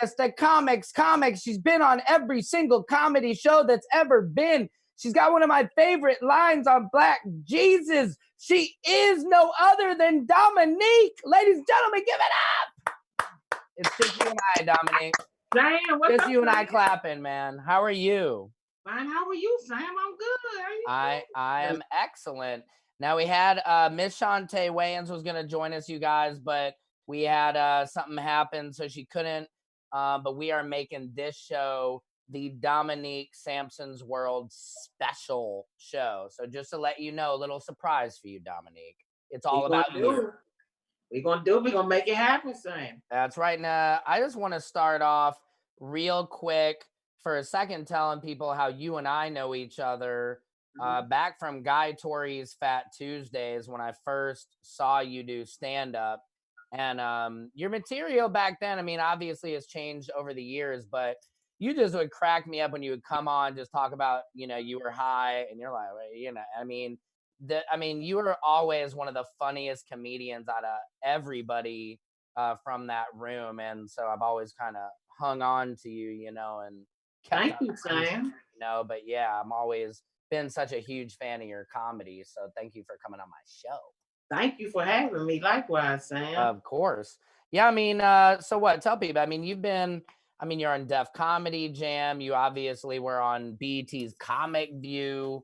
the comics. She's been on every single comedy show that's ever been. She's got one of my favorite lines on Black Jesus. She is no other than Dominique. Ladies and gentlemen, give it up. It's just you and I, Dominique. Sam, what's just up, you and Sam? I clapping, man. How are you? Fine. How are you, Sam? I'm good. How you I am excellent. Now we had Miss Shantae Wayans was gonna join us, you guys, but we had something happen, so she couldn't. But we are making this show the Dominique Samson's World special show. So just to let you know, a little surprise for you, Dominique. It's all about you. We're gonna make it happen, Sam. That's right. Now, I just want to start off real quick for a second telling people how you and I know each other. Back from Guy Tori's Fat Tuesdays when I first saw you do stand-up. And your material back then, I mean, obviously has changed over the years, but you just would crack me up when you would come on, just talk about, you were high and you're like, I mean, you were always one of the funniest comedians out of everybody from that room. And so I've always kind of hung on to you, and kept Thank you, Sam. But yeah, I'm always been such a huge fan of your comedy. So thank you for coming on my show. Thank you for having me. Likewise, Sam. Of course. Yeah, I mean, so what? Tell people. I mean, you're on Def Comedy Jam. You obviously were on BET's Comic View.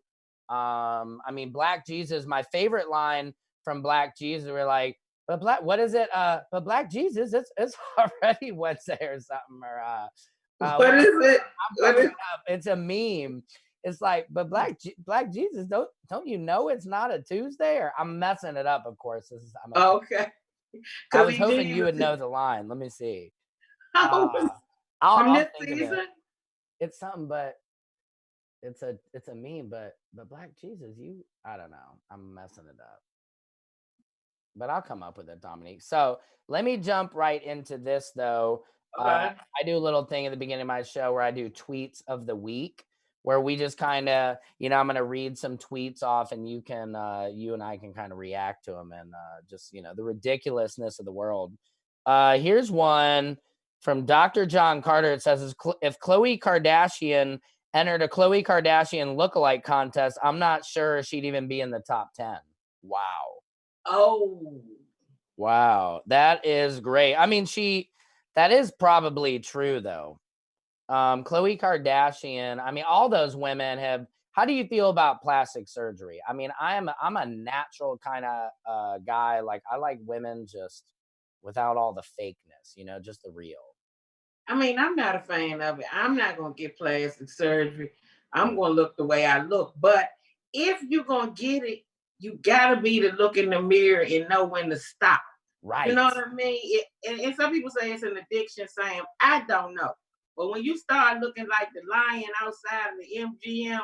I mean, Black Jesus, my favorite line from Black Jesus, we're like, but what is it? But Black Jesus, it's already Wednesday or something. Or what is it? It's a meme. It's like, but Black Jesus, don't you know it's not a Tuesday? Or I'm messing it up, of course. Okay. I was hoping you would know the line. Let me see. From this season? It's something, but it's a meme. But Black Jesus, I don't know. I'm messing it up. But I'll come up with it, Dominique. So let me jump right into this, though. Okay. I do a little thing at the beginning of my show where I do tweets of the week, where we just kind of, I'm going to read some tweets off and you and I can kind of react to them and just, the ridiculousness of the world. Here's one from Dr. John Carter. It says, if Khloe Kardashian entered a Khloe Kardashian lookalike contest, I'm not sure she'd even be in the top 10. Wow. Oh. Wow. That is great. I mean, that is probably true, though. Khloe Kardashian, I mean, all those women have. How do you feel about plastic surgery? I mean, I'm a natural kind of guy. Like, I like women just without all the fakeness, just the real. I mean, I'm not a fan of it. I'm not going to get plastic surgery. I'm going to look the way I look. But if you're going to get it, you got to be to look in the mirror and know when to stop. Right. You know what I mean? And some people say it's an addiction, Sam. I don't know. But when you start looking like the lion outside of the MGM,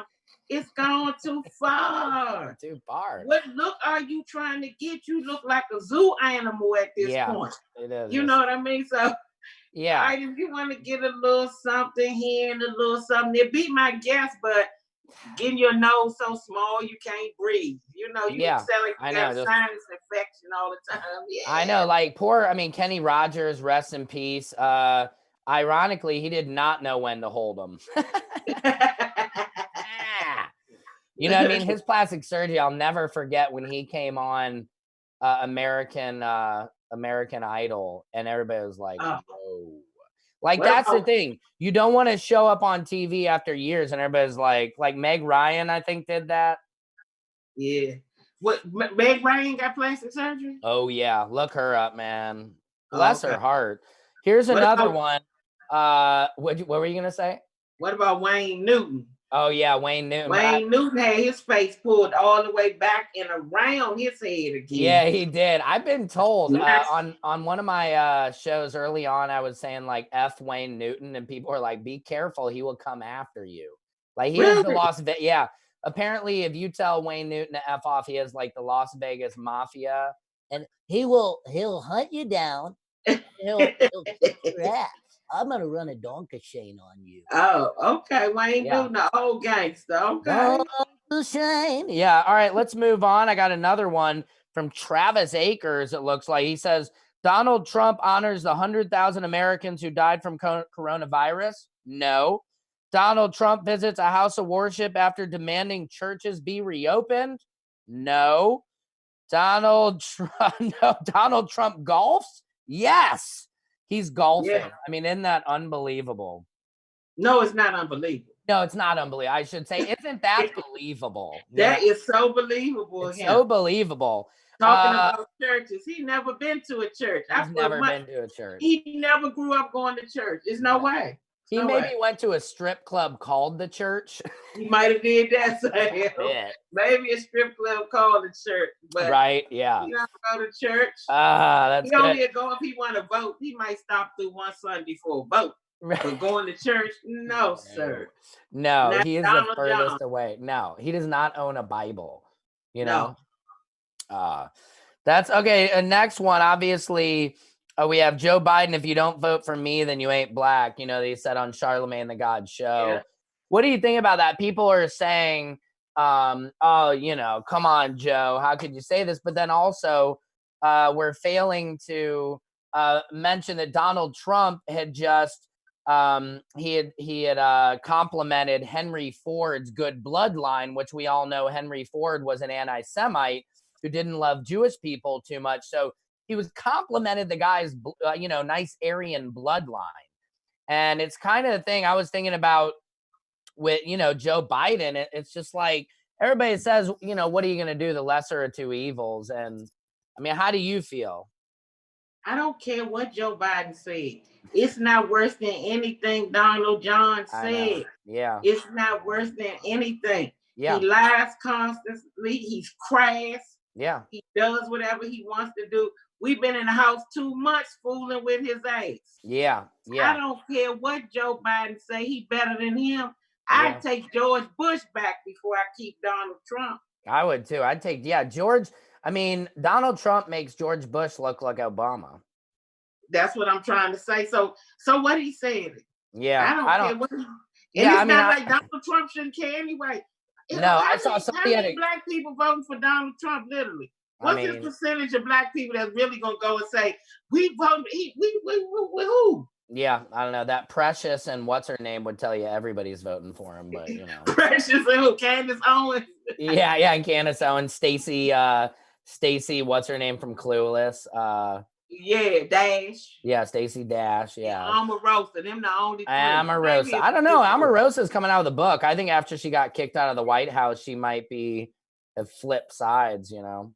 it's gone too far. Too far. What look are you trying to get? You look like a zoo animal at this point. It is. You know what I mean? So, yeah. All right, if you want to get a little something here and a little something there, be my guest, but getting your nose so small you can't breathe. You sound like you got a sinus infection all the time. Yeah. I know, like Kenny Rogers, rest in peace. Ironically, he did not know when to hold them. His plastic surgery, I'll never forget when he came on American Idol and everybody was like, whoa. Like, that's the thing. You don't want to show up on TV after years and everybody's like Meg Ryan, I think, did that. Yeah. What, Meg Ryan got plastic surgery? Oh, yeah. Look her up, man. Bless her heart. Here's another one. What were you going to say? What about Wayne Newton? Oh, yeah, Wayne Newton. Wayne Newton had his face pulled all the way back and around his head again. Yeah, he did. I've been told on one of my shows early on, I was saying, like, F Wayne Newton, and people were like, be careful, he will come after you. Like, he has the Las Vegas. Yeah. Apparently, if you tell Wayne Newton to F off, he has, like, the Las Vegas Mafia. And he'll hunt you down. He'll kick your ass. I'm going to run a donkey chain on you. Oh, okay. Wayne Newton, the old gangster. Okay. Donkey chain. Yeah. All right. Let's move on. I got another one from Travis Akers. It looks like he says, Donald Trump honors the 100,000 Americans who died from coronavirus. No. Donald Trump visits a house of worship after demanding churches be reopened. No. Donald Trump golfs. Yes, he's golfing. Yeah. I mean, isn't that unbelievable? No, it's not unbelievable. No, it's not unbelievable. I should say, isn't that believable? That is so believable. It's so believable. Talking about churches, he never been to a church. He's never been to a church. He never grew up going to church. There's no way. He maybe went to a strip club called the church. He might have did that. Yeah. Maybe a strip club called the church. But right, yeah. He never go to church. That's he only go if he want to vote. He might stop through one Sunday for a vote. But going to church, no, sir. No, he is the furthest away. No, he does not own a Bible. You know? No. That's okay. Next one, obviously, we have Joe Biden. If you don't vote for me, then you ain't black. You know, they said on Charlemagne the God show. Yeah. What do you think about that? People are saying, oh, you know, come on, Joe, how could you say this? But then also, we're failing to mention that Donald Trump had just he had complimented Henry Ford's good bloodline, which we all know Henry Ford was an anti-Semite who didn't love Jewish people too much. So he was complimented the guy's, nice Aryan bloodline. And it's kind of the thing I was thinking about with, Joe Biden. It's just like everybody says, what are you going to do? The lesser of two evils. And I mean, how do you feel? I don't care what Joe Biden said. It's not worse than anything Donald John said. Yeah. It's not worse than anything. Yeah. He lies constantly. He's crass. Yeah. He does whatever he wants to do. We've been in the house 2 months fooling with his ass. Yeah. Yeah. I don't care what Joe Biden say. He better than him. I'd take George Bush back before I keep Donald Trump. I would too. I'd take, George. I mean, Donald Trump makes George Bush look like Obama. That's what I'm trying to say. So what he said. Yeah. I don't care what he, it's not like Donald Trump shouldn't care anyway. I saw somebody. How many black people voting for Donald Trump? Literally, what's the percentage of black people that's really gonna go and say we vote? We who? Yeah, I don't know. That Precious and what's her name would tell you everybody's voting for him, but Precious and who? Candace Owens. yeah, and Candace Owens, Stacey, what's her name from Clueless? Dash. Yeah, Stacey Dash. Yeah. Omarosa. Them the only three. Omarosa. I don't know. Omarosa's coming out of the book. I think after she got kicked out of the White House, she might have flipped sides, Oh,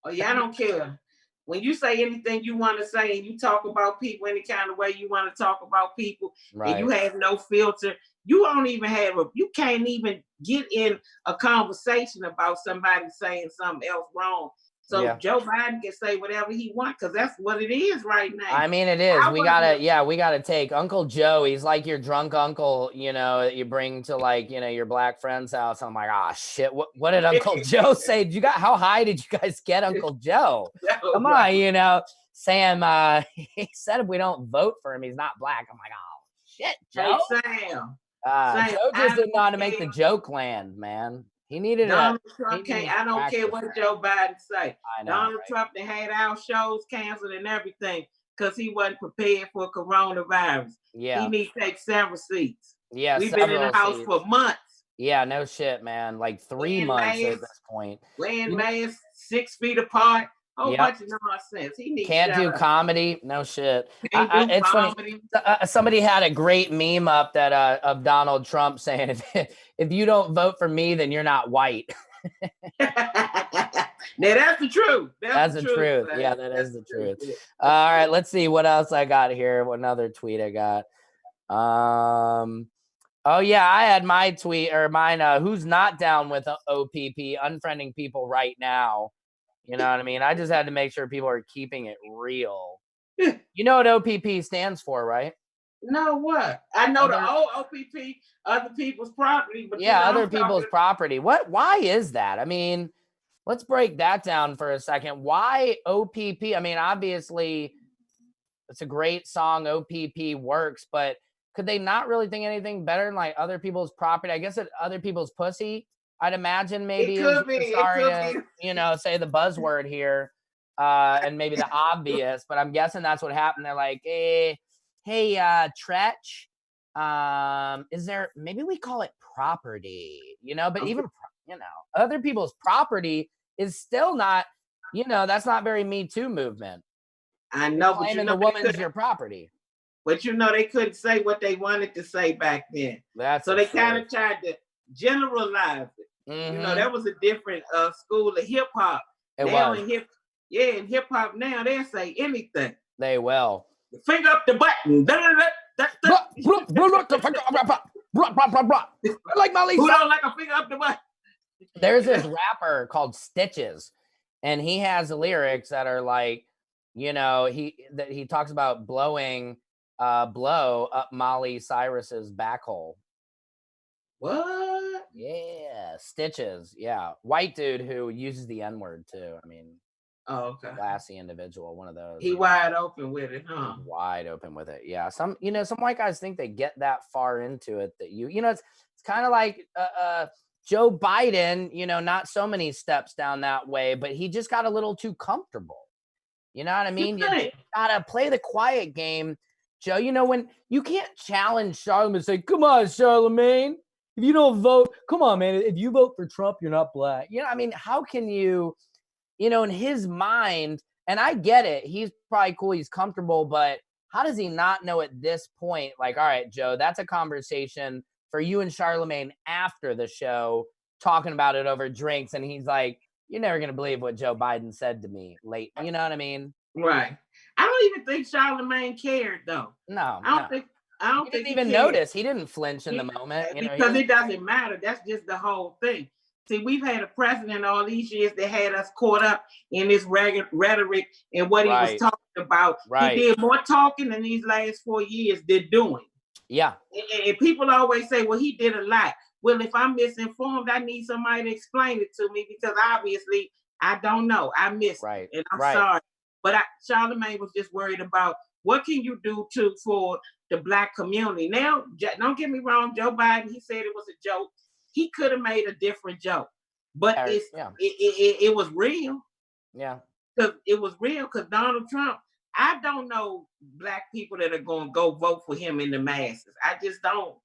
yeah, I don't care. When you say anything you want to say and you talk about people any kind of way you want to talk about people, right, and you have no filter, you can't even get in a conversation about somebody saying something else wrong. So Joe Biden can say whatever he wants because that's what it is right now. I mean, it is. We gotta take Uncle Joe. He's like your drunk uncle, that you bring to your black friend's house. I'm like, shit. What did Uncle Joe say? How high did you guys get Uncle Joe? Come on, Sam. He said if we don't vote for him, he's not black. I'm like, shit, Joe. Hey, Sam. Joe just didn't know how to make the joke land, man. He needed Donald Trump I don't care what Joe Biden say. Donald Trump had our shows canceled and everything because he wasn't prepared for coronavirus. Yeah. He needs to take several seats. Yeah. We've been in the house for months. Yeah, no shit, man. Like 3 months at this point. Wearing masks 6 feet apart. Whole bunch of nonsense. He needs can't do comedy. No shit. It's funny. Somebody had a great meme up that of Donald Trump saying, if you don't vote for me, then you're not white. Now that's the truth. That's the truth. Yeah, that is the truth. All right, let's see what else I got here. What another tweet I got. Oh yeah, I had my tweet or mine. Who's not down with OPP? Unfriending people right now. You know what I mean? I just had to make sure people are keeping it real. You know what OPP stands for, right? No, what? I know the old OPP, other people's property. But other people's property. Why is that? I mean, let's break that down for a second. Why OPP? I mean, obviously, it's a great song. OPP works, but could they not really think anything better than other people's property? I guess other people's pussy. I'd imagine maybe it could be. Sorry to say the buzzword here. and maybe the obvious, but I'm guessing that's what happened. They're like, hey, Tretch, is there, maybe we call it property, but even, other people's property is still not, that's not very Me Too movement. I know, but claiming the woman's your property. But they couldn't say what they wanted to say back then. So they kind of tried to generalize it. Mm-hmm. That was a different school of hip hop. In hip hop now, they'll say anything. They will. Finger up the button. Like Molly. Who don't like a finger up the button? There's this rapper called Stitches, and he has lyrics that are like, he talks about blowing blow up Molly Cyrus's back hole. What? Yeah, Stitches. Yeah, white dude who uses the N-word too. I mean, okay, classy individual. One of those. He wide open with it, huh? Wide open with it. Yeah. Some white guys think they get that far into it that it's kind of like Joe Biden. Not so many steps down that way, but he just got a little too comfortable. You know what I mean? You gotta play the quiet game, Joe. When you can't challenge Charlamagne and say, "Come on, Charlamagne, if you don't vote, come on, man. If you vote for Trump, you're not black." I mean, how can you, in his mind? And I get it. He's probably cool. He's comfortable, but how does he not know at this point? Like, all right, Joe, that's a conversation for you and Charlamagne after the show, talking about it over drinks, and he's like, "You're never going to believe what Joe Biden said to me late." You know what I mean? Right. I don't even think Charlamagne cared, though. No. I don't think he didn't even notice. He didn't flinch in the moment. Because it doesn't matter. That's just the whole thing. See, we've had a president all these years that had us caught up in this rhetoric and what he was talking about. Right. He did more talking in these last 4 years than doing. Yeah. And people always say, well, he did a lot. Well, if I'm misinformed, I need somebody to explain it to me because obviously I don't know. I missed it. And I'm sorry. But Charlamagne was just worried about what can you do for the black community. Now, don't get me wrong, Joe Biden, he said it was a joke. He could have made a different joke. But it was real. Yeah. Because it was real because Donald Trump, I don't know black people that are going to go vote for him in the masses. I just don't.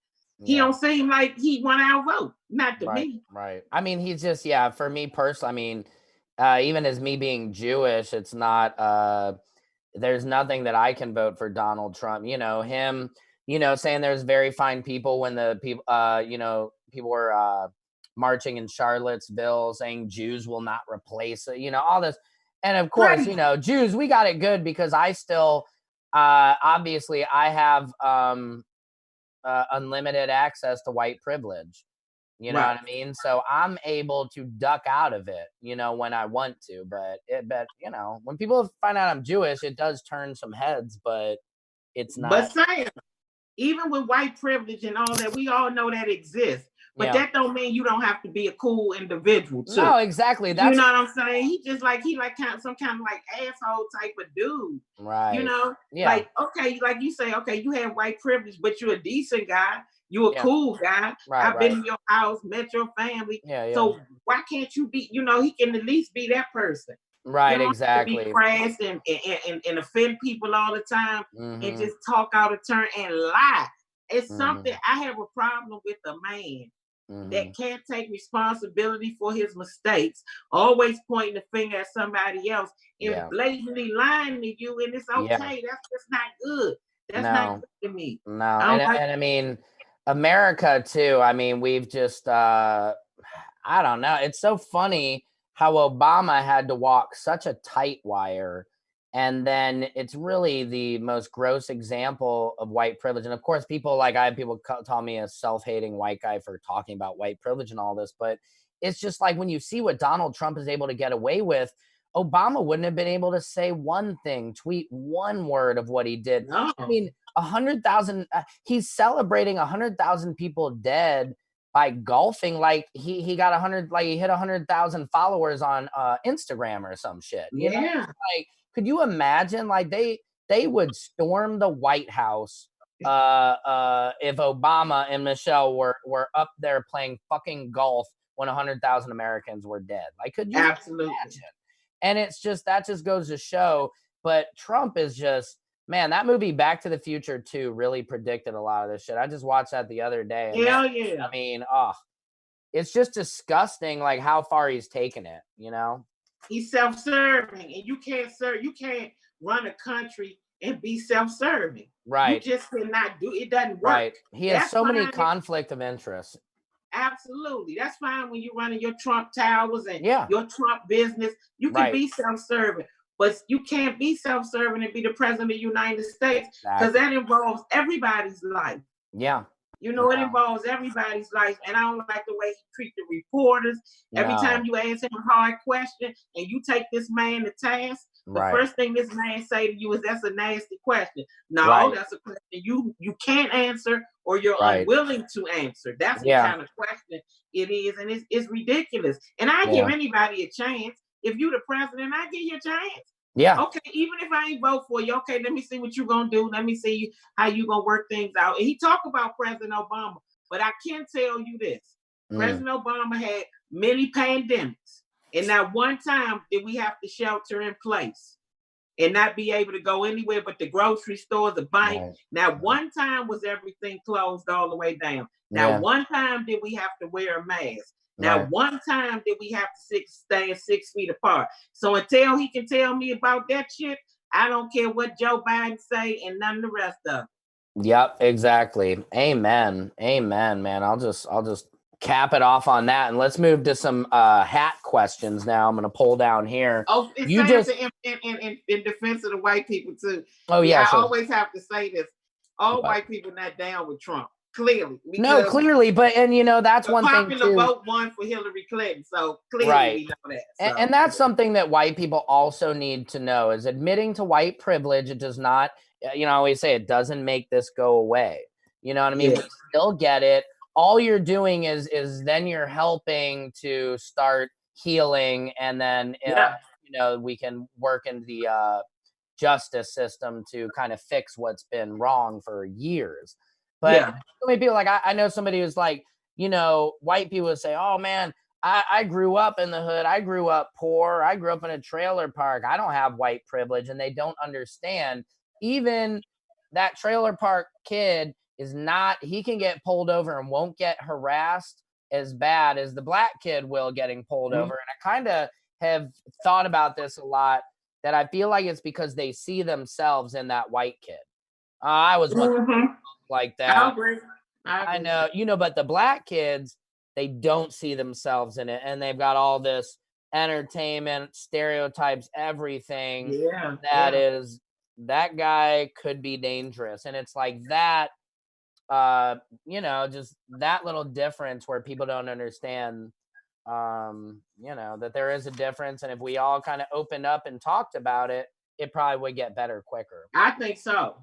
He don't seem like he want our vote. Not to me. Right. I mean, he's just, for me personally, I mean, even as me being Jewish, it's not, there's nothing that I can vote for Donald Trump. Him, saying there's very fine people when the people, people were marching in Charlottesville saying Jews will not replace it, all this. And of course, Jews, we got it good because I still, obviously I have unlimited access to white privilege. You know what I mean? So I'm able to duck out of it, when I want to. But when people find out I'm Jewish, it does turn some heads, but it's not. But Sam, even with white privilege and all that, we all know that exists. But that don't mean you don't have to be a cool individual too. No, exactly. That's, you know what I'm saying? He just like some kind of like asshole type of dude. Right. Like, okay, like you say, okay, you have white privilege, but you're a decent guy. You're a cool guy. I've been in your house, met your family. So why can't you be, he can at least be that person. Right, exactly. Be crass and offend people all the time and just talk out of turn and lie. It's something I have a problem with a man that can't take responsibility for his mistakes, always pointing the finger at somebody else and blatantly lying to you, and it's okay. That's just not good. That's not good to me. No, and I mean, America too. I mean, we've just, I don't know. It's so funny how Obama had to walk such a tight wire. And then it's really the most gross example of white privilege. And of course, I have people call me a self-hating white guy for talking about white privilege and all this. But it's just like when you see what Donald Trump is able to get away with, Obama wouldn't have been able to say one thing, tweet one word of what he did. No. I mean, 100,000, he's celebrating 100,000 people dead by golfing. Like he got 100, like he hit 100,000 followers on Instagram or some shit. You know? Like, could you imagine? Like they would storm the White House if Obama and Michelle were up there playing fucking golf when 100,000 Americans were dead. Like, could you absolutely imagine? And it's just, that just goes to show. But Trump is just, man, that movie Back to the Future 2 really predicted a lot of this shit. I just watched that the other day. And Hell man, yeah. I mean, it's just disgusting, like how far he's taken it, you know? He's self-serving, and you can't run a country and be self-serving. Right. You just cannot do it. Doesn't work. Right. He has so many conflict of interest. Absolutely. That's fine when you're running your Trump towers and your Trump business. You can be self-serving, but you can't be self-serving and be the president of the United States, because that involves everybody's life. Yeah. You know, it involves everybody's life. And I don't like the way he treats the reporters. Every time you ask him a hard question and you take this man to task, the first thing this man say to you is, that's a nasty question. No, that's a question you can't answer, or you're unwilling to answer. That's the kind of question it is. And it's ridiculous. And I give anybody a chance. If you the president, I give you a chance. Yeah. Okay, even if I ain't vote for you, okay, let me see what you're gonna do. Let me see how you gonna work things out. And he talked about President Obama, but I can tell you this. President Obama had many pandemics, and not one time did we have to shelter in place and not be able to go anywhere but the grocery store, the bank. Now, one time was everything closed all the way down. Now, one time did we have to wear a mask. Now, one time did we have to stand 6 feet apart. So until he can tell me about that shit, I don't care what Joe Biden say and none of the rest of it. Yep, exactly. Amen. Amen, man. I'll just cap it off on that, and let's move to some hat questions now. I'm gonna pull down here. Oh, it's you just in defense of the white people too. Oh yeah, I always have to say this. All white people not down with Trump. Clearly. No, clearly, but and you know, that's one thing too. Popular vote won for Hillary Clinton, so clearly we know that. So. And that's something that white people also need to know, is admitting to white privilege. It does not, you know, I always say it doesn't make this go away. You know what I mean? We still get it. All you're doing is then you're helping to start healing, and then you know, we can work in the justice system to kind of fix what's been wrong for years. But so many people, like I know somebody who's like, you know, white people would say, oh man, I grew up in the hood. I grew up poor. I grew up in a trailer park. I don't have white privilege. And they don't understand, even that trailer park kid is not, he can get pulled over and won't get harassed as bad as the black kid will getting pulled over. And I kind of have thought about this a lot, that I feel like it's because they see themselves in that white kid. I was one like that. I agree. I know, you know, but the black kids, they don't see themselves in it, and they've got all this entertainment, stereotypes, everything is, that guy could be dangerous. And it's like that, you know, just that little difference where people don't understand, you know, that there is a difference. And if we all kind of opened up and talked about it, it probably would get better quicker. I think so.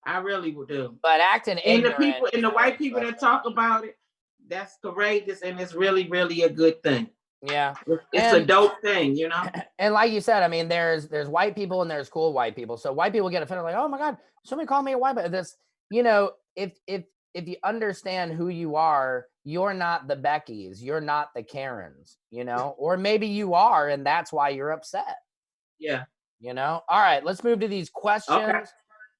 I really would do. But acting ignorant, and the people and the white people that talk about it, that's courageous, and it's really, really a good thing. Yeah, it's a dope thing, you know. And like you said, I mean, there's white people and there's cool white people. So white people get offended, like, oh my God, somebody called me a white. But this, you know, if you understand who you are, you're not the Beckys, you're not the Karens, you know, or maybe you are, and that's why you're upset. Yeah. You know. All right, let's move to these questions. Okay.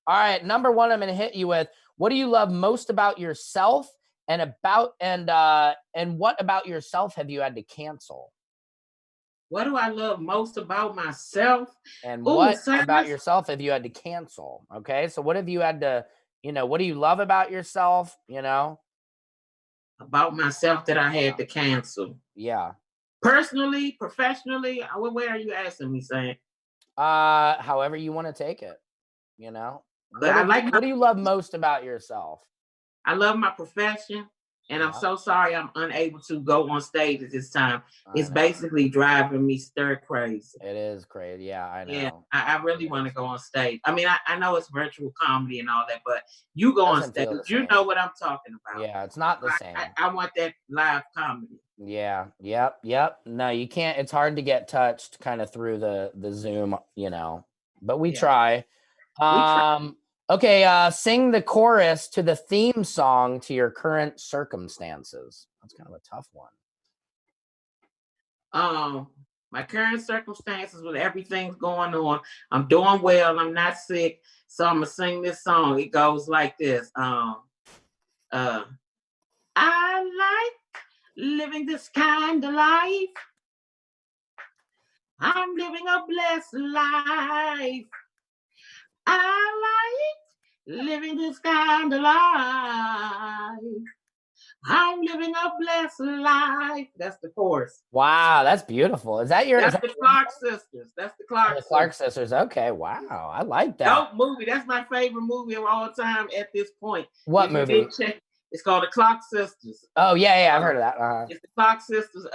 All right, number one, I'm going to hit you with, what do you love most about yourself, and what about yourself have you had to cancel? What do I love most about myself? And what about yourself have you had to cancel? Okay, so what have you had to, you know, what do you love about yourself, you know? About myself that I had to cancel. Yeah. Personally, professionally, where are you asking me, Sam? However you want to take it, you know? But what do you love most about yourself? I love my profession, and I'm so sorry I'm unable to go on stage at this time. It's basically driving me stir crazy. It is crazy. Yeah, I know. Yeah, I really want to go on stage. I mean, I know it's virtual comedy and all that, but you go on stage, you know what I'm talking about. Yeah, it's not the same. I want that live comedy. Yeah, yep. No, you can't. It's hard to get touched kind of through the Zoom, you know, but we try. Okay, sing the chorus to the theme song to your current circumstances. That's kind of a tough one. My current circumstances with everything's going on. I'm doing well. I'm not sick. So I'm gonna sing this song. It goes like this. I like living this kind of life. I'm living a blessed life. I like living this kind of life. I'm living a blessed life. That's the chorus. Wow, that's beautiful. Is that your? That's the Clark sisters. That's the Clark sisters. The Clark sisters. Okay, wow, I like that. Dope movie. That's my favorite movie of all time at this point. What movie? It's called the Clark Sisters. Oh yeah, I've heard of that. It's the Clark Sisters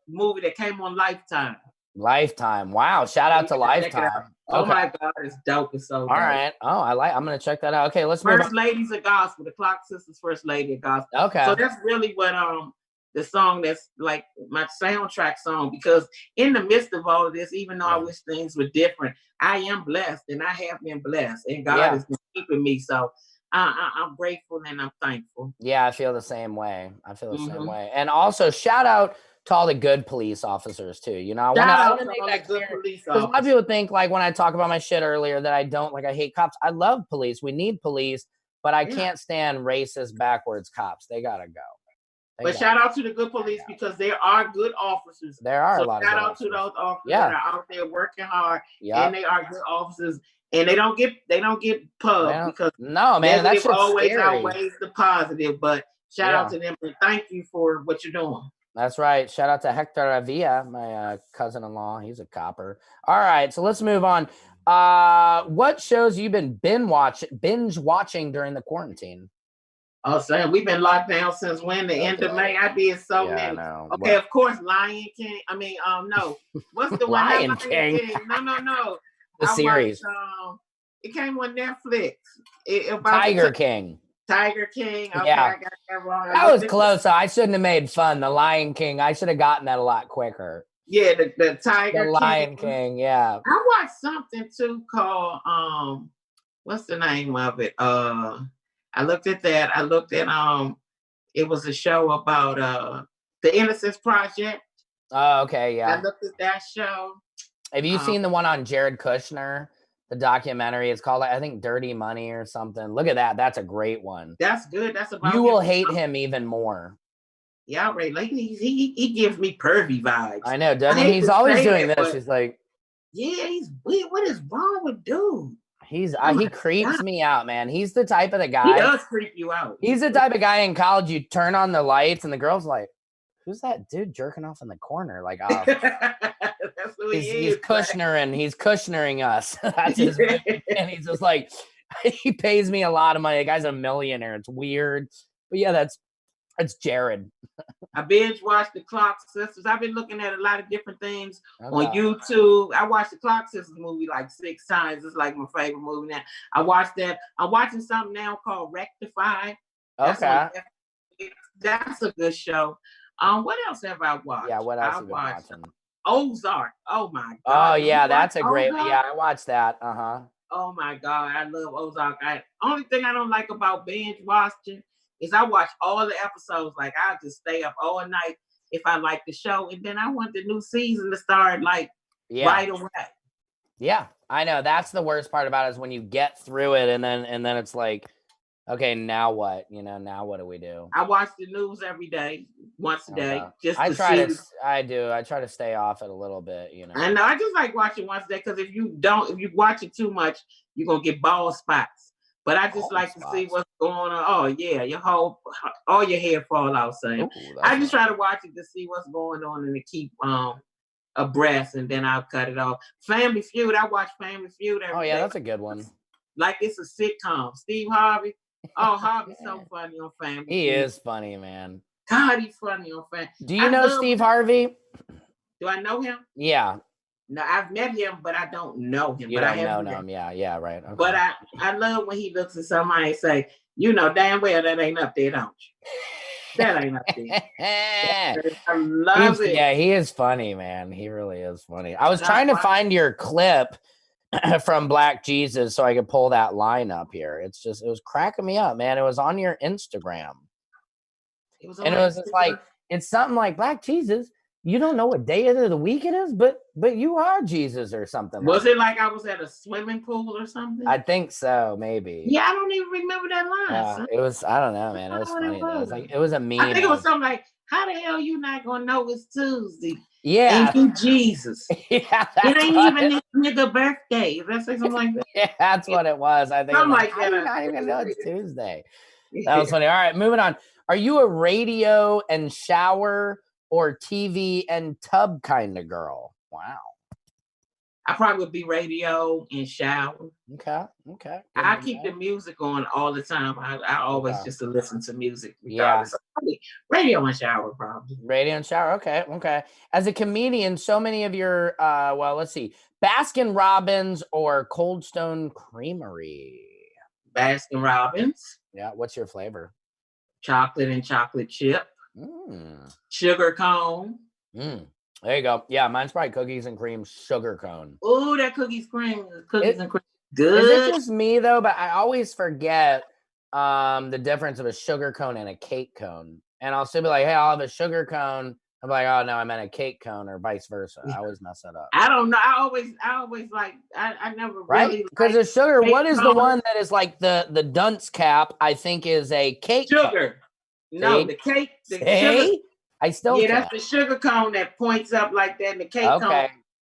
movie that came on Lifetime. Lifetime. Wow, shout out to Lifetime. Oh my God, it's dope. It's so dope. All right. Oh, I'm gonna check that out. Okay, let's move on. First Ladies of Gospel, the Clark Sisters First Lady of Gospel. Okay. So that's really what the song that's like my soundtrack song, because in the midst of all of this, even though I wish things were different, I am blessed and I have been blessed and God has been keeping me. So I'm grateful and I'm thankful. Yeah, I feel the same way. Same way. And also shout out to all the good police officers too. You know, I want to make that clear, because a lot of people think, like, when I talk about my shit earlier, that I hate cops. I love police. We need police, but I can't stand racist, backwards cops. They gotta go. But shout out to the good police, because there are good officers. There are a lot of good officers. Shout out to those officers that are out there working hard, and they are good officers, and they don't get pubbed, because that's always scary. Outweighs the positive. But shout out to them and thank you for what you're doing. That's right. Shout out to Hector Avila, my cousin-in-law. He's a copper. All right, so let's move on. What shows you been binge watching during the quarantine? Oh, Sam, we've been locked down since when? The end of May. I did so many. Okay, of course, Lion King. I mean, no. What's the one? Lion King. No. The series. Watched, it came on Netflix. Tiger King. Tiger King. Okay, yeah. I got that wrong. That was close. I shouldn't have made fun. The Lion King. I should have gotten that a lot quicker. Yeah, the Tiger King. The Lion King, yeah. I watched something too called what's the name of it? I looked at that. I looked at it was a show about the Innocence Project. Oh, okay, yeah. I looked at that show. Have you seen the one on Jared Kushner? The documentary, it's called, I think, Dirty Money or something. Look at that. That's a great one. That's good. That's about you will hate him even more. Yeah, right. Like he gives me pervy vibes. I know, doesn't he? He's always doing this. He's like, yeah, he's weird. What is wrong with dude? He creeps me out, man. He's the type of the guy. He does creep you out. He's the type of guy in college, you turn on the lights and the girl's like, who's that dude jerking off in the corner? Like, oh, that's who he's Kushnering. He's Kushnering us. That's his and he's just like, he pays me a lot of money. The guy's a millionaire. It's weird. But yeah, that's Jared. I binge watched the Clark Sisters. I've been looking at a lot of different things on YouTube. I watched the Clark Sisters movie like 6 times. It's like my favorite movie now. I watched that. I'm watching something now called Rectify. That's a good show. What else have I watched? Yeah, what else have you been watching? Ozark. Oh my God. Oh yeah, that's a great one. Yeah, I watched that. Oh my God, I love Ozark. Only thing I don't like about binge watching is I watch all the episodes. Like, I'll just stay up all night if I like the show, and then I want the new season to start right away. Yeah, I know. That's the worst part about it, is when you get through it and then it's like, okay, now what? You know, now what do we do? I watch the news every day, once a day. Just I try to stay off it a little bit, you know. I know. I just like watching once a day, because if you watch it too much, you're gonna get bald spots. But I just like to see what's going on. Oh yeah, all your hair fall out, son. I just try to watch it to see what's going on and to keep abreast, and then I'll cut it off. Family Feud. I watch Family Feud every day. That's a good one. Like it's a sitcom. Steve Harvey. Oh, Harvey's so funny on Family Feud. He is funny, man. God, he's funny on Family. Do you know Steve Harvey? Do I know him? Yeah. No, I've met him, but I don't know him. You don't know him. Yeah, right. Okay. But I love when he looks at somebody and say, you know damn well that ain't up there, don't you? That ain't up there. I love it. Yeah, he is funny, man. He really is funny. I was trying to find your clip from Black Jesus so I could pull that line up here. It was cracking me up, man. It was on your Instagram. It was just like, it's something like, Black Jesus You don't know what day of the week it is, but you are Jesus or something. Was it like I was at a swimming pool or something? I think so, maybe. Yeah, I don't even remember that line. It was, I don't know, man. It was funny though. It was like, it was a meme. I think it was something like, "How the hell you not gonna know it's Tuesday? Yeah, ain't you Jesus? Yeah, it ain't even this nigga birthday." If I say something like that. Yeah, that's what it was. I think. I'm like how that. you not even gonna know it's Tuesday? That was funny. All right, moving on. Are you a radio and shower or TV and tub kind of girl? Wow. I probably would be radio and shower. Okay. I keep the music on all the time. I always just listen to music regardless. Yeah. Radio and shower, probably. Radio and shower. Okay. As a comedian, so many of your let's see, Baskin Robbins or Cold Stone Creamery. Baskin Robbins. Yeah. What's your flavor? Chocolate and chocolate chip. Sugar cone. There you go. Yeah, mine's probably cookies and cream sugar cone. Oh, that cookies and cream. Good. Is it just me though? But I always forget the difference of a sugar cone and a cake cone. And I'll still be like, hey, I'll have a sugar cone. I'm like, oh no, I meant a cake cone or vice versa. I always mess that up. I don't know. I always like I never really because the sugar, what is the one that is like the dunce cap, I think is a cake sugar. Cone. No, the cake, the sugar. I still that's the sugar cone that points up like that, and the cake cone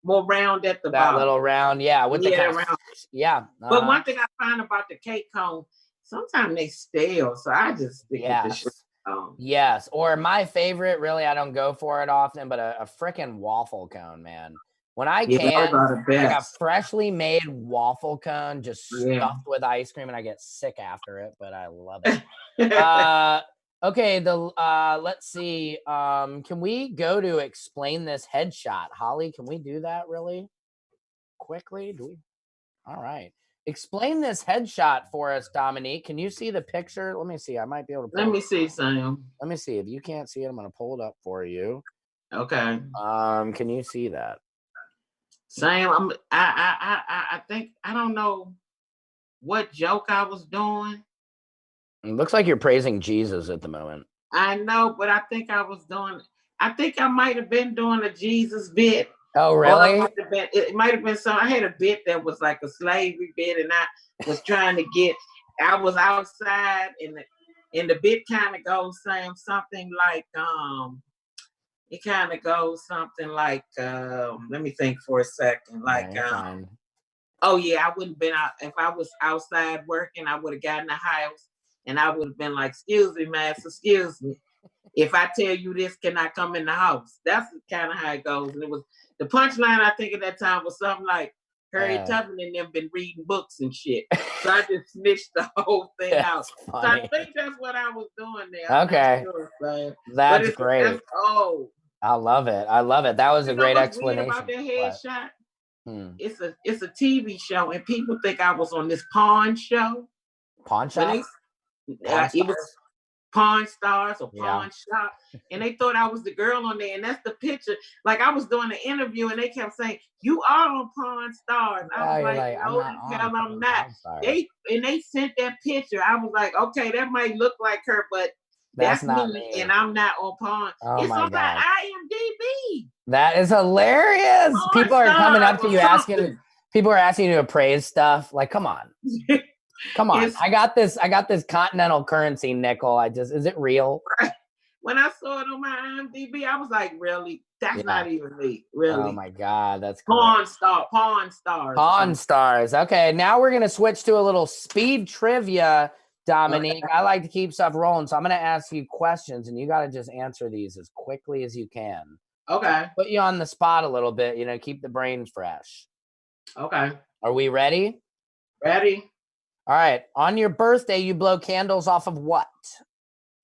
more round at the bottom. That little round, with the round. But one thing I find about the cake cone, sometimes they stale, so I just stick with the sugar cone. Yes, or my favorite, really, I don't go for it often, but a freaking waffle cone, man. When I can, like a freshly made waffle cone, just stuffed with ice cream, and I get sick after it, but I love it. Okay, let's see. Can we go to explain this headshot? Holly, can we do that really quickly? All right. Explain this headshot for us, Dominique. Can you see the picture? Let me see. I might be able to Let me see, Sam. Let me see. If you can't see it, I'm gonna pull it up for you. Okay. Can you see that? Sam, I think I don't know what joke I was doing. It looks like you're praising Jesus at the moment. I know, but I think I might have been doing a Jesus bit. Oh, really? It might have been I had a bit that was like a slavery bit, and I was trying to I was outside, and the bit kind of goes something like, it kind of goes something like, let me think for a second. Like, oh yeah, I wouldn't have been out if I was outside working. I would have gotten the house. And I would have been like, "Excuse me, master, excuse me. If I tell you this, can I come in the house?" That's kind of how it goes. And it was the punchline, I think, at that time was something like, Harriet Tubman and them been reading books and shit. So I just snitched the whole thing out. Funny. So I think that's what I was doing there. Okay. Sure, that's great. I love it. That was a great explanation. About that headshot? It's a TV show, and people think I was on this pawn show. Pawn shop? It was Pawn Stars or Pawn Shop, and they thought I was the girl on there, and that's the picture. Like I was doing an interview, and they kept saying, "You are on Pawn Stars." I was like, "No, hell, I'm not." They sent that picture. I was like, "Okay, that might look like her, but that's not me, and I'm not on Pawn." It's on my IMDb. That is hilarious. People are coming up to you asking. People are asking you to praise stuff. Like, come on. Come on, I got this continental currency nickel. Is it real? When I saw it on my IMDb, I was like, really? That's not even me. Really? Oh my God, that's great. Pawn Stars. Pawn Stars. Okay, now we're gonna switch to a little speed trivia, Dominique. I like to keep stuff rolling, so I'm gonna ask you questions, and you got to just answer these as quickly as you can. Okay. Put you on the spot a little bit. Keep the brain fresh. Okay. Are we ready? Ready. All right. On your birthday, you blow candles off of what?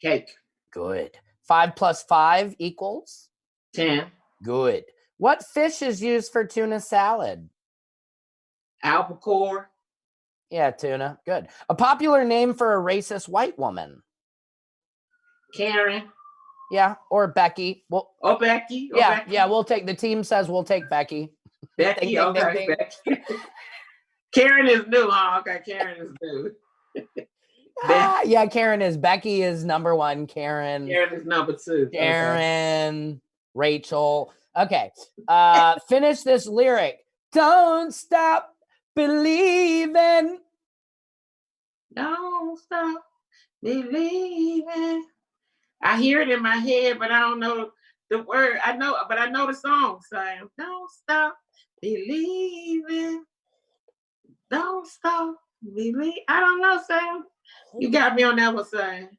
Cake. Good. 5 + 5 = 10. Good. What fish is used for tuna salad? Albacore. Yeah, tuna. Good. A popular name for a racist white woman? Karen. Yeah, or Becky. Becky. Yeah. We'll take. The team says we'll take Becky. Becky. Ding, okay. Ding, ding. Becky. Karen is new, huh? Okay, Karen is new. Yeah, Karen is. Becky is number 1. Karen is number 2. Karen. Rachel. Okay. Finish this lyric. Don't stop believing. Don't stop believing. I hear it in my head, but I don't know the word. I know the song, Sam. Don't stop believing. Don't stop believing. I don't know, Sam. You got me on that one, Sam.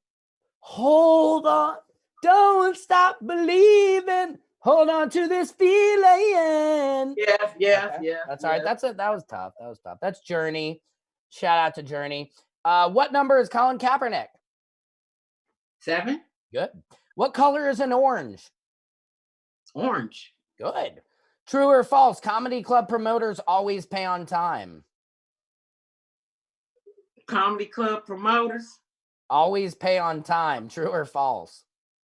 Hold on. Don't stop believing. Hold on to this feeling. Yes. That's all right. That's it. That was tough. That's Journey. Shout out to Journey. What number is Colin Kaepernick? 7. Good. What color is an orange? Orange. Good. True or false? Comedy club promoters always pay on time. Comedy club promoters always pay on time. True or false?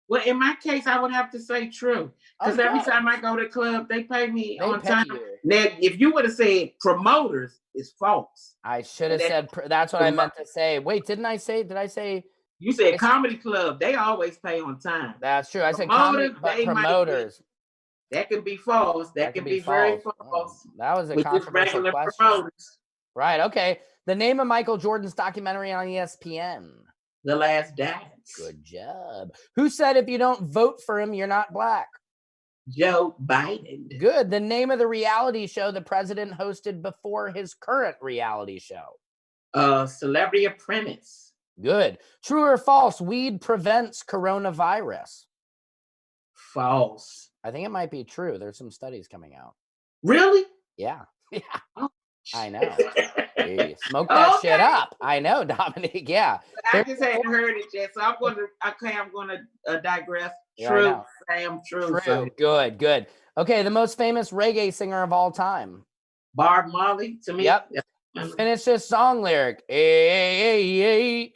Well, in my case, I would have to say true. Because every time I go to the club, they pay me on time. Now, if you would have said promoters, it's false. I should have said, that's what I meant to say. Wait, did I say? You said comedy club, they always pay on time. That's true. I said comedy, but promoters. That could be false. That could be very false. Oh, that was a controversial question. Promoters. Right, okay. The name of Michael Jordan's documentary on ESPN. The Last Dance. Good job. Who said if you don't vote for him, you're not black? Joe Biden. Good. The name of the reality show the president hosted before his current reality show? Celebrity Apprentice. Good. True or false? Weed prevents coronavirus. False. I think it might be true. There's some studies coming out. Really? Yeah. Oh. I know. Hey, smoke that shit up. I know, Dominique. Yeah. I just hadn't heard it yet, so I'm gonna digress. True, Sam. True. Good. Okay, the most famous reggae singer of all time. Bob Marley. To me. Yep. Finish this song lyric. Hey.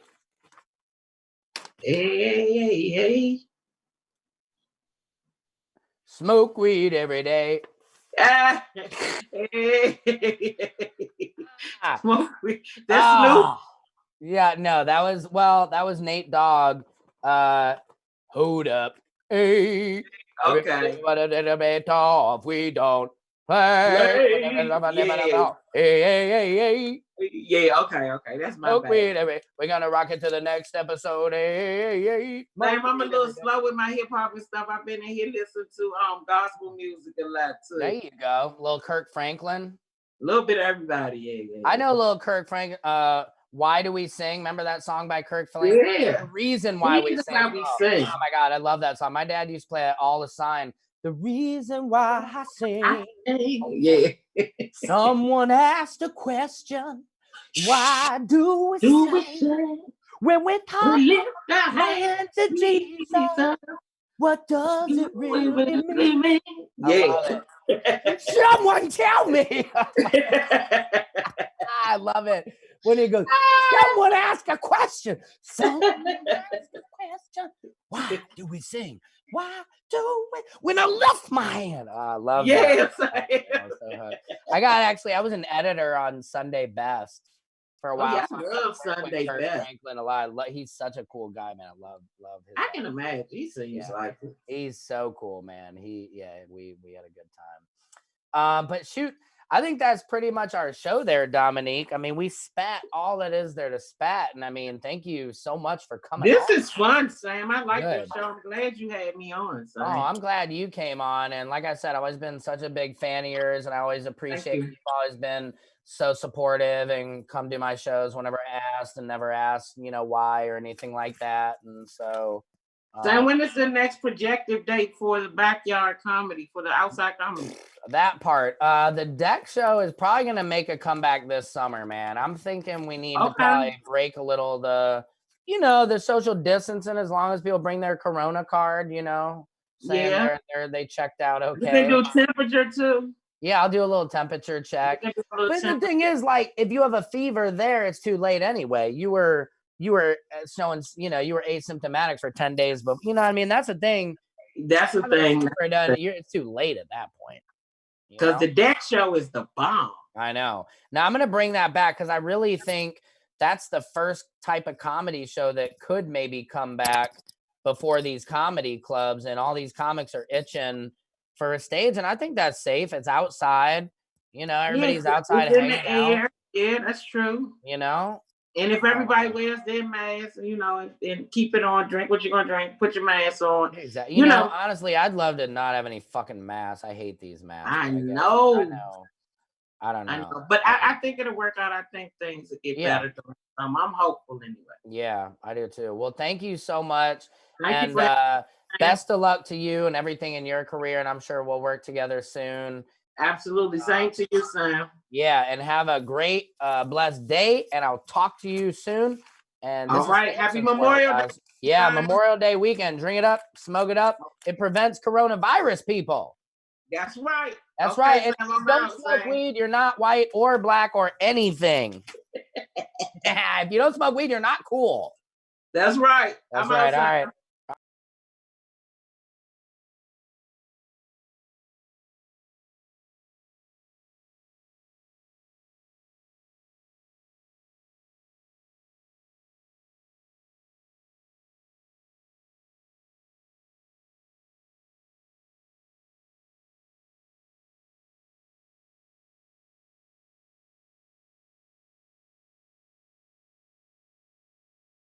Smoke weed every day. Smoke weed. That's Snoop. Yeah, no, that was Nate Dogg. Hold up. Hey. Okay. We don't play. Hey. Yeah, okay. That's my bad. We're gonna rock it to the next episode. Hey. Sam, I'm a little slow with my hip hop and stuff. I've been in here listening to gospel music a lot too. There you go. Little Kirk Franklin. A little bit of everybody, yeah. I know little Kirk Franklin. Why Do We Sing? Remember that song by Kirk Franklin? Yeah. The Reason Why We Sing. Oh my God, I love that song. My dad used to play it all the time. The reason why I sing. Yeah. Someone asked a question. Why do we sing? When we lift our hands to Jesus, what does it really mean? Yeah. Someone tell me. I love it. When he goes, someone ask a question. Someone ask a question. Why do we sing? Why do we? When I lift my hand. Oh, I love that. I was an editor on Sunday Best for a while. I love Sunday Best. Franklin a lot. He's such a cool guy, man. I love his. I can imagine. He seems like it. He's so cool, man. We had a good time. But shoot. I think that's pretty much our show there, Dominique. I mean, we spat all that is there to spat. And I mean, thank you so much for coming on. This is fun, Sam. I like this show. I'm glad you had me on, Sam. Oh, I'm glad you came on. And like I said, I've always been such a big fan of yours. And I always appreciate you've always been so supportive and come to my shows whenever asked and never asked, why or anything like that. And so... Sam, when is the next projected date for the backyard comedy, for the outside comedy? That part. The deck show is probably going to make a comeback this summer, man. I'm thinking we need to probably break a little the social distancing, as long as people bring their Corona card, saying they checked out okay. They do temperature too? Yeah, I'll do a little temperature check. The thing is, like, if you have a fever there, it's too late anyway. You were showing, you were asymptomatic for 10 days, but you know what I mean? That's the thing. It's too late at that point. Because the deck show is the bomb. I know. Now I'm going to bring that back because I really think that's the first type of comedy show that could maybe come back before these comedy clubs, and all these comics are itching for a stage. And I think that's safe. It's outside, everybody's outside it's in hanging the out. air. Yeah, that's true. And if everybody wears their mask, and keep it on, drink what you're gonna drink, put your mask on. Exactly. Honestly, I'd love to not have any fucking masks. I hate these masks. I know. I don't know. But I think it'll work out. I think things will get better. I'm hopeful anyway. Yeah, I do too. Well, thank you so much. And best of luck to you and everything in your career. And I'm sure we'll work together soon. Absolutely. Same to you, Sam. Yeah, and have a great, blessed day. And I'll talk to you soon. And all right, happy Memorial Day. Yeah, Memorial Day weekend. Drink it up, smoke it up. It prevents coronavirus, people. That's right. That's right. And if you don't smoke weed, you're not white or black or anything. If you don't smoke weed, you're not cool. That's right. That's right. All right.